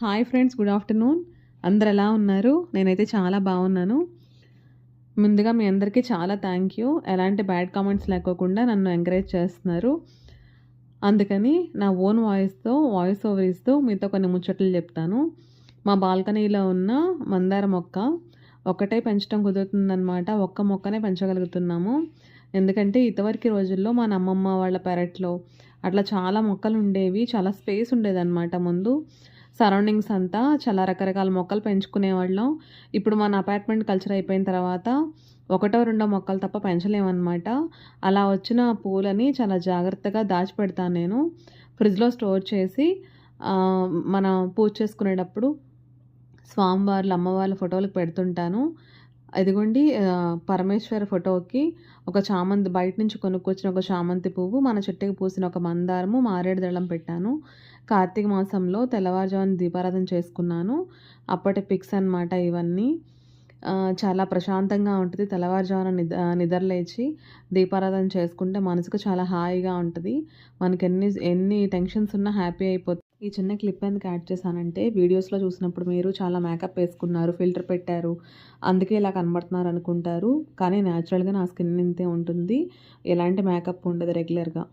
Hi friends, good afternoon. అందరు ఎలా ఉన్నారు? నేనైతే చాలా బాగున్నాను. ముందుగా మీ అందరికీ చాలా థ్యాంక్ యూ. ఎలాంటి బ్యాడ్ కామెంట్స్ లేకోకుండా నన్ను ఎంకరేజ్ చేస్తున్నారు. అందుకని నా ఓన్ వాయిస్ ఓవర్ ఇస్తూ మీతో కొన్ని ముచ్చట్లు చెప్తాను. మా బాల్కనీలో ఉన్న మందార మొక్క ఒక్కటే పెంచడం కుదురుతుందనమాట. ఒక్క మొక్కనే పెంచగలుగుతున్నాము. ఎందుకంటే ఇదివరకు రోజుల్లో మా అమ్మమ్మ వాళ్ళ పెరట్లో అట్లా చాలా మొక్కలు ఉండేవి. చాలా స్పేస్ ఉండేదన్నమాట ముందు. సరౌండింగ్స్ అంతా చాలా రకరకాల మొక్కలు పెంచుకునేవాళ్ళం. ఇప్పుడు మన అపార్ట్మెంట్ కల్చర్ అయిపోయిన తర్వాత ఒకటో రెండో మొక్కలు తప్ప పెంచలేమన్నమాట. అలా వచ్చిన పూలని చాలా జాగ్రత్తగా దాచిపెడతాను నేను. ఫ్రిడ్జ్‌లో స్టోర్ చేసి మనం పూజ చేసుకునేటప్పుడు స్వామివార్లు, అమ్మవార్ల ఫోటోలకు పెడుతుంటాను. ఇదిగోండి పరమేశ్వర ఫోటోకి ఒక చామంతి బయట నుంచి కొనుక్కొచ్చిన ఒక చామంతి పువ్వు, మన చెట్టుకి పూసిన ఒక మందారము, మారేడు దళం పెట్టాను. కార్తీక మాసంలో తెల్లవారుజామున దీపారాధన చేసుకున్నాను. అప్పటి పిక్స్ అనమాట ఇవన్నీ. చాలా ప్రశాంతంగా ఉంటుంది. తెల్లవారుజామున నిద్రలేచి దీపారాధన చేసుకుంటే మనసుకు చాలా హాయిగా ఉంటుంది. మనకి ఎన్ని టెన్షన్స్ ఉన్నా హ్యాపీ అయిపోతుంది. ఈ చిన్న క్లిప్ ఎందుకు యాడ్ చేశానంటే, వీడియోస్లో చూసినప్పుడు మీరు చాలా మేకప్ వేసుకున్నారు, ఫిల్టర్ పెట్టారు, అందుకే ఇలా కనబడుతున్నారు అనుకుంటారు. కానీ న్యాచురల్గా నా స్కిన్ ఇంతే ఉంటుంది. ఎలాంటి మేకప్ ఉండదు రెగ్యులర్గా.